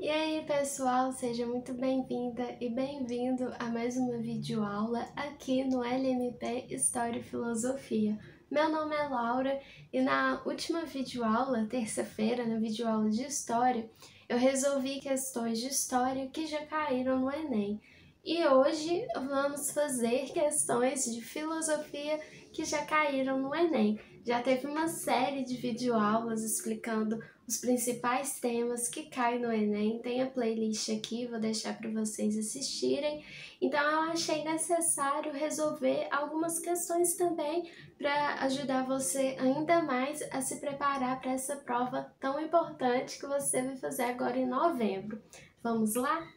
E aí, pessoal, seja muito bem-vinda e bem-vindo a mais uma videoaula aqui no LMP História e Filosofia. Meu nome é Laura e na última videoaula, terça-feira, na videoaula de História, eu resolvi questões de História que já caíram no Enem. E hoje vamos fazer questões de Filosofia que já caíram no Enem. Já teve uma série de videoaulas explicando os principais temas que caem no Enem, tem a playlist aqui, vou deixar para vocês assistirem. Então eu achei necessário resolver algumas questões também para ajudar você ainda mais a se preparar para essa prova tão importante que você vai fazer agora em novembro. Vamos lá?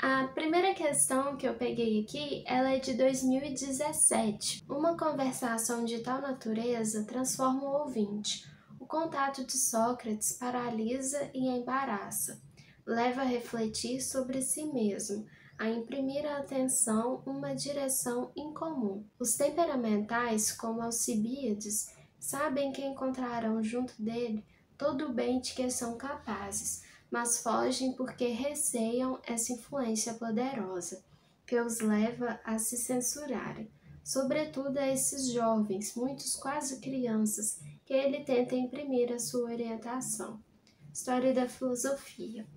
A primeira questão que eu peguei aqui, ela é de 2017. Uma conversação de tal natureza transforma o ouvinte. O contato de Sócrates paralisa e embaraça. Leva a refletir sobre si mesmo, a imprimir à atenção uma direção incomum. Os temperamentais, como Alcibíades, sabem que encontrarão junto dele todo o bem de que são capazes, mas fogem porque receiam essa influência poderosa, que os leva a se censurarem, sobretudo a esses jovens, muitos quase crianças, que ele tenta imprimir a sua orientação. História da filosofia.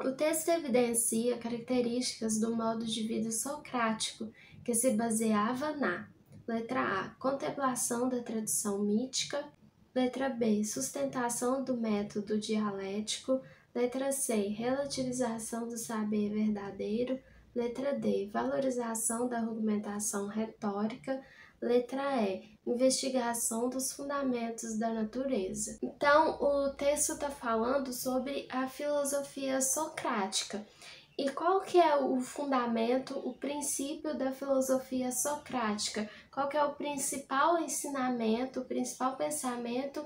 O texto evidencia características do modo de vida socrático, que se baseava na letra A, contemplação da tradição mítica, letra B, sustentação do método dialético, letra C, relativização do saber verdadeiro, letra D, valorização da argumentação retórica, letra E, investigação dos fundamentos da natureza. Então, o texto está falando sobre a filosofia socrática. E qual que é o fundamento, o princípio da filosofia socrática? Qual que é o principal ensinamento, o principal pensamento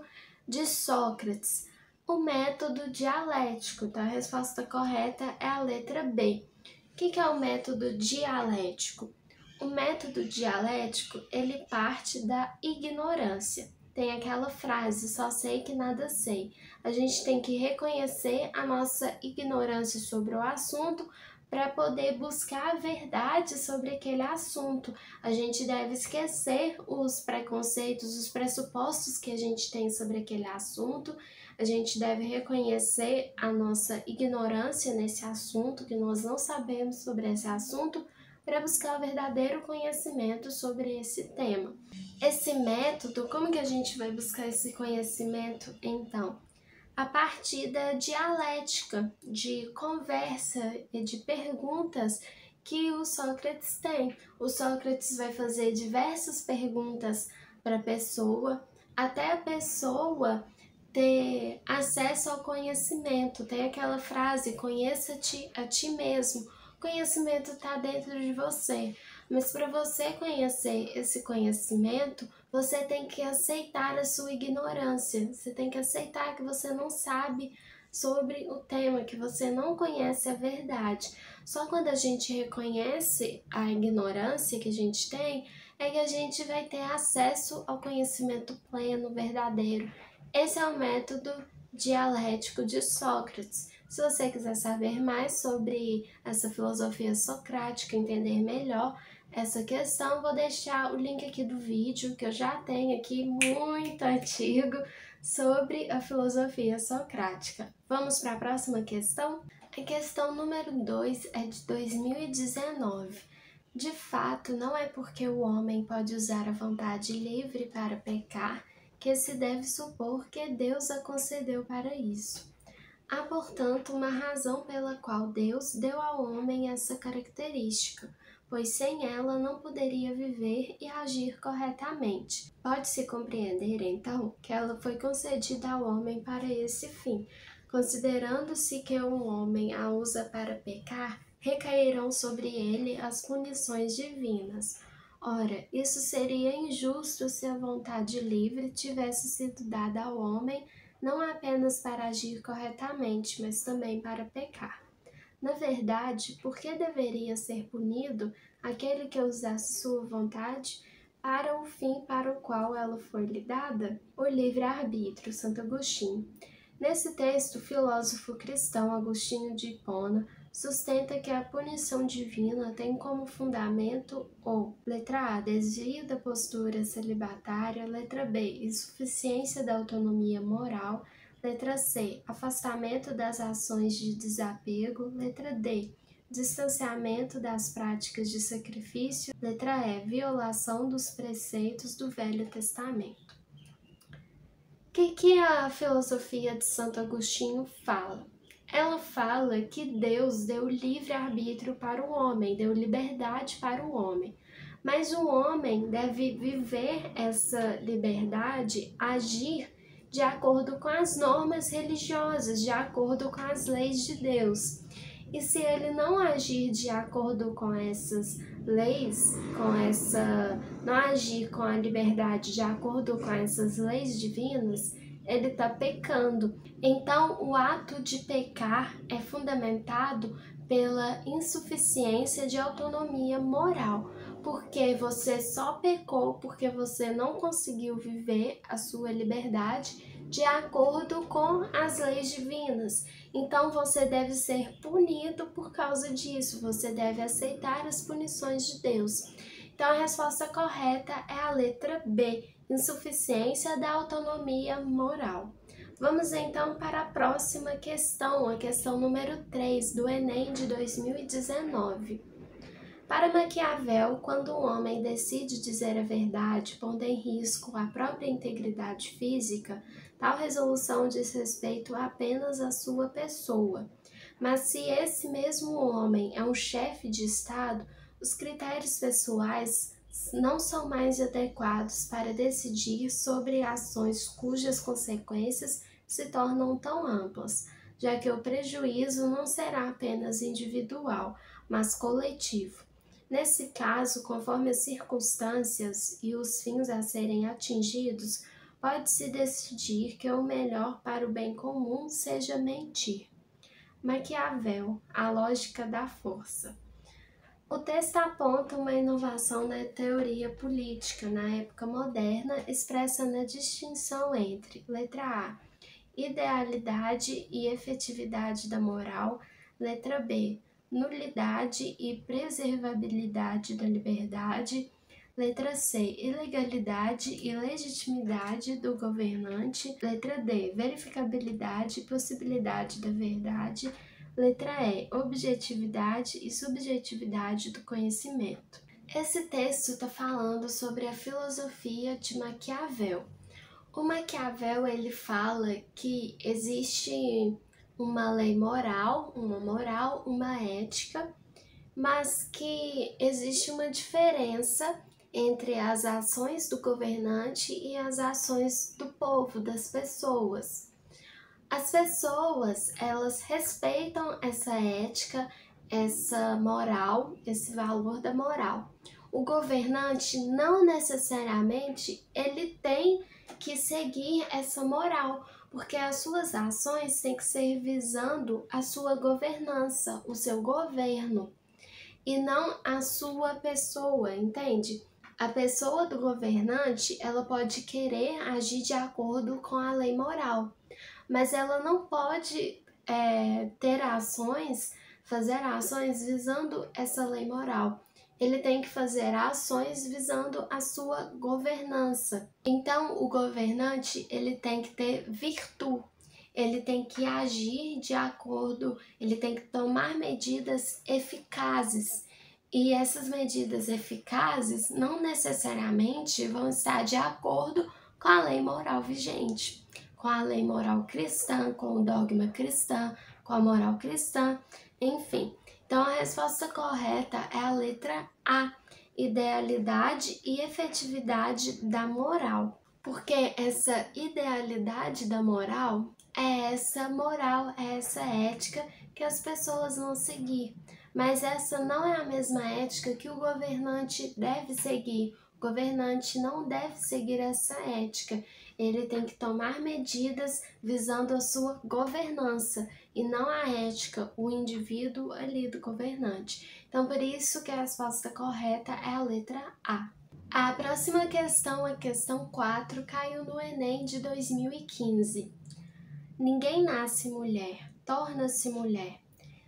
de Sócrates? O método dialético, tá? A resposta correta é a letra B. O que é o método dialético? O método dialético, ele parte da ignorância. Tem aquela frase, só sei que nada sei. A gente tem que reconhecer a nossa ignorância sobre o assunto para poder buscar a verdade sobre aquele assunto. A gente deve esquecer os preconceitos, os pressupostos que a gente tem sobre aquele assunto. A gente deve reconhecer a nossa ignorância nesse assunto, que nós não sabemos sobre esse assunto, para buscar o verdadeiro conhecimento sobre esse tema. Esse método, como que a gente vai buscar esse conhecimento, então? A partir da dialética, de conversa e de perguntas que o Sócrates tem. O Sócrates vai fazer diversas perguntas para a pessoa, até a pessoa ter acesso ao conhecimento. Tem aquela frase, conheça-te a ti mesmo. O conhecimento está dentro de você, mas para você conhecer esse conhecimento, você tem que aceitar a sua ignorância, você tem que aceitar que você não sabe sobre o tema, que você não conhece a verdade. Só quando a gente reconhece a ignorância que a gente tem, é que a gente vai ter acesso ao conhecimento pleno, verdadeiro. Esse é o método dialético de Sócrates. Se você quiser saber mais sobre essa filosofia socrática, entender melhor essa questão, vou deixar o link aqui do vídeo, que eu já tenho aqui, muito antigo, sobre a filosofia socrática. Vamos para a próxima questão? A questão número 2 é de 2019. De fato, não é porque o homem pode usar a vontade livre para pecar que se deve supor que Deus a concedeu para isso. Há, portanto, uma razão pela qual Deus deu ao homem essa característica, pois sem ela não poderia viver e agir corretamente. Pode-se compreender, então, que ela foi concedida ao homem para esse fim. Considerando-se que um homem a usa para pecar, recairão sobre ele as punições divinas. Ora, isso seria injusto se a vontade livre tivesse sido dada ao homem não apenas para agir corretamente, mas também para pecar. Na verdade, por que deveria ser punido aquele que usasse sua vontade para o fim para o qual ela foi lhe dada? O livre-arbítrio, Santo Agostinho. Nesse texto, o filósofo cristão Agostinho de Hipona sustenta que a punição divina tem como fundamento o letra A, desvio da postura celibatária, letra B, insuficiência da autonomia moral, letra C, afastamento das ações de desapego, letra D, distanciamento das práticas de sacrifício, letra E, violação dos preceitos do Velho Testamento. O que a filosofia de Santo Agostinho fala? Ela fala que Deus deu livre-arbítrio para o homem, deu liberdade para o homem. Mas o homem deve viver essa liberdade, agir de acordo com as normas religiosas, de acordo com as leis de Deus. E se ele não agir de acordo com essas leis, não agir com a liberdade de acordo com essas leis divinas, ele está pecando. Então, o ato de pecar é fundamentado pela insuficiência de autonomia moral, porque você só pecou porque você não conseguiu viver a sua liberdade de acordo com as leis divinas. Então você deve ser punido por causa disso, você deve aceitar as punições de Deus. Então a resposta correta é a letra B, insuficiência da autonomia moral. Vamos então para a próxima questão, a questão número 3 do Enem de 2019. Para Maquiavel, quando o homem decide dizer a verdade, pondo em risco a própria integridade física, tal resolução diz respeito apenas à sua pessoa. Mas se esse mesmo homem é um chefe de Estado, os critérios pessoais não são mais adequados para decidir sobre ações cujas consequências se tornam tão amplas, já que o prejuízo não será apenas individual, mas coletivo. Nesse caso, conforme as circunstâncias e os fins a serem atingidos, pode-se decidir que o melhor para o bem comum seja mentir. Maquiavel, a lógica da força. O texto aponta uma inovação na teoria política na época moderna, expressa na distinção entre, letra A, idealidade e efetividade da moral, letra B, nulidade e preservabilidade da liberdade, letra C, ilegalidade e legitimidade do governante, letra D, verificabilidade e possibilidade da verdade, letra E, objetividade e subjetividade do conhecimento. Esse texto está falando sobre a filosofia de Maquiavel. O Maquiavel, ele fala que existe uma lei moral, uma ética, mas que existe uma diferença entre as ações do governante e as ações do povo, das pessoas. As pessoas, elas respeitam essa ética, essa moral, esse valor da moral. O governante não necessariamente ele tem que seguir essa moral, porque as suas ações têm que ser visando a sua governança, o seu governo, e não a sua pessoa, entende? A pessoa do governante, ela pode querer agir de acordo com a lei moral, mas ela não pode fazer ações visando essa lei moral. Ele tem que fazer ações visando a sua governança. Então, o governante, ele tem que ter virtude, ele tem que agir de acordo, ele tem que tomar medidas eficazes. E essas medidas eficazes não necessariamente vão estar de acordo com a lei moral vigente, com a lei moral cristã, com o dogma cristão, com a moral cristã, enfim. Então, a resposta correta é a letra A, idealidade e efetividade da moral. Porque essa idealidade da moral, é essa ética que as pessoas vão seguir. Mas essa não é a mesma ética que o governante deve seguir. O governante não deve seguir essa ética. Ele tem que tomar medidas visando a sua governança e não a ética, o indivíduo ali do governante. Então, por isso que a resposta correta é a letra A. A próxima questão, a questão 4, caiu no Enem de 2015. Ninguém nasce mulher, torna-se mulher.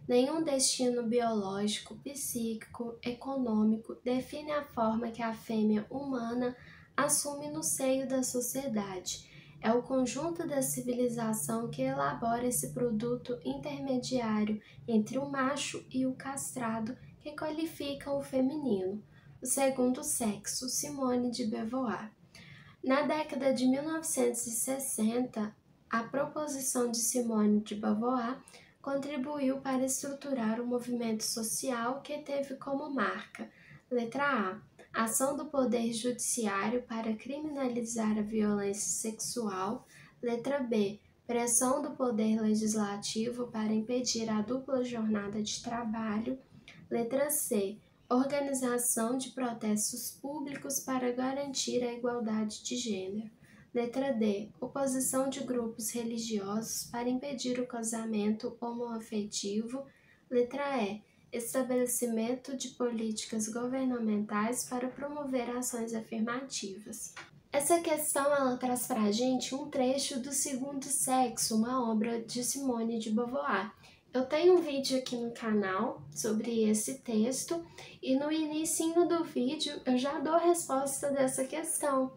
Nenhum destino biológico, psíquico, econômico define a forma que a fêmea humana assume no seio da sociedade. É o conjunto da civilização que elabora esse produto intermediário entre o macho e o castrado que qualifica o feminino. O segundo sexo, Simone de Beauvoir. Na década de 1960, a proposição de Simone de Beauvoir contribuiu para estruturar o movimento social que teve como marca: letra A, ação do Poder Judiciário para criminalizar a violência sexual; letra B, pressão do Poder Legislativo para impedir a dupla jornada de trabalho; letra C, organização de protestos públicos para garantir a igualdade de gênero; letra D, oposição de grupos religiosos para impedir o casamento homoafetivo; letra E, estabelecimento de políticas governamentais para promover ações afirmativas. Essa questão ela traz para a gente um trecho do Segundo Sexo, uma obra de Simone de Beauvoir. Eu tenho um vídeo aqui no canal sobre esse texto e no inicinho do vídeo eu já dou a resposta dessa questão.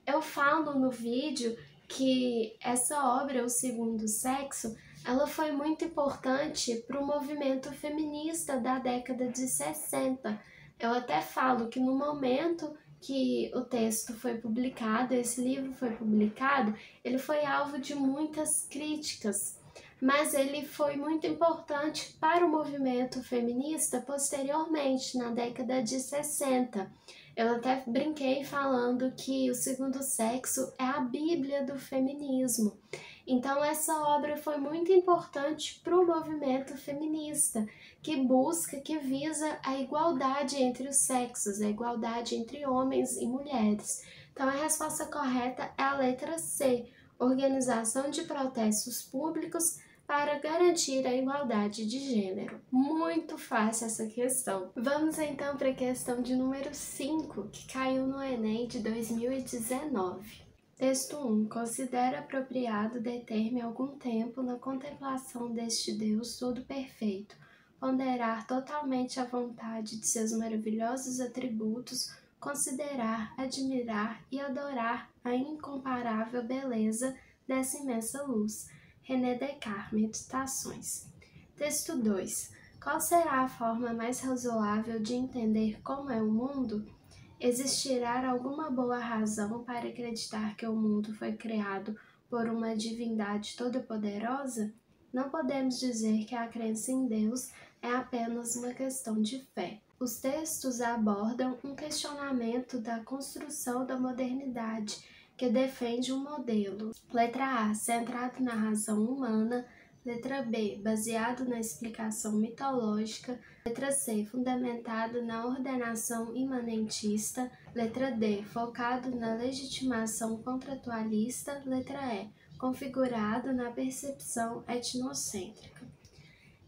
Eu falo no vídeo que essa obra, O Segundo Sexo, ela foi muito importante para o movimento feminista da década de 60. Eu até falo que no momento que o texto foi publicado, esse livro foi publicado, ele foi alvo de muitas críticas, mas ele foi muito importante para o movimento feminista posteriormente, na década de 60. Eu até brinquei falando que O Segundo Sexo é a Bíblia do feminismo. Então essa obra foi muito importante para o movimento feminista, que busca, que visa a igualdade entre os sexos, a igualdade entre homens e mulheres. Então a resposta correta é a letra C, organização de protestos públicos para garantir a igualdade de gênero. Muito fácil essa questão. Vamos então para a questão de número 5, que caiu no Enem de 2019. Texto 1. Considera apropriado deter-me algum tempo na contemplação deste Deus todo perfeito, ponderar totalmente a vontade de seus maravilhosos atributos, considerar, admirar e adorar a incomparável beleza dessa imensa luz. René Descartes, Meditações. Texto 2. Qual será a forma mais razoável de entender como é o mundo? Existirá alguma boa razão para acreditar que o mundo foi criado por uma divindade toda-poderosa? Não podemos dizer que a crença em Deus é apenas uma questão de fé. Os textos abordam um questionamento da construção da modernidade, que defende um modelo. Letra A, centrado na razão humana. Letra B, baseado na explicação mitológica. Letra C, fundamentado na ordenação imanentista. Letra D, focado na legitimação contratualista. Letra E, configurado na percepção etnocêntrica.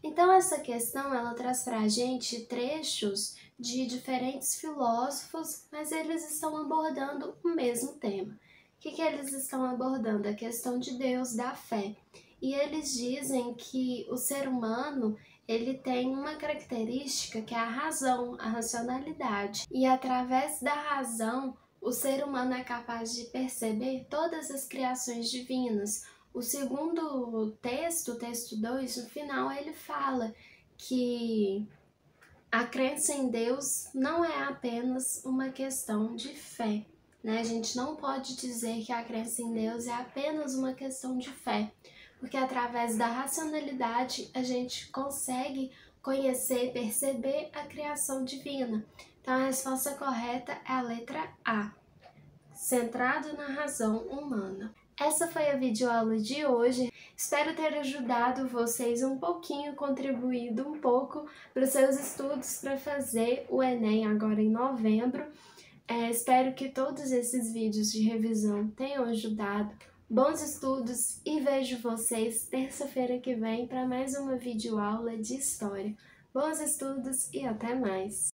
Então essa questão ela traz para a gente trechos de diferentes filósofos, mas eles estão abordando o mesmo tema. O que eles estão abordando? A questão de Deus, da fé. E eles dizem que o ser humano ele tem uma característica que é a razão, a racionalidade. E através da razão, o ser humano é capaz de perceber todas as criações divinas. O segundo texto, o texto 2, no final ele fala que a crença em Deus não é apenas uma questão de fé, né? A gente não pode dizer que a crença em Deus é apenas uma questão de fé, porque através da racionalidade a gente consegue conhecer, perceber a criação divina. Então a resposta correta é a letra A, centrado na razão humana. Essa foi a videoaula de hoje. Espero ter ajudado vocês um pouquinho, contribuído um pouco para os seus estudos para fazer o Enem agora em novembro. Espero que todos esses vídeos de revisão tenham ajudado. Bons estudos e vejo vocês terça-feira que vem para mais uma videoaula de História. Bons estudos e até mais!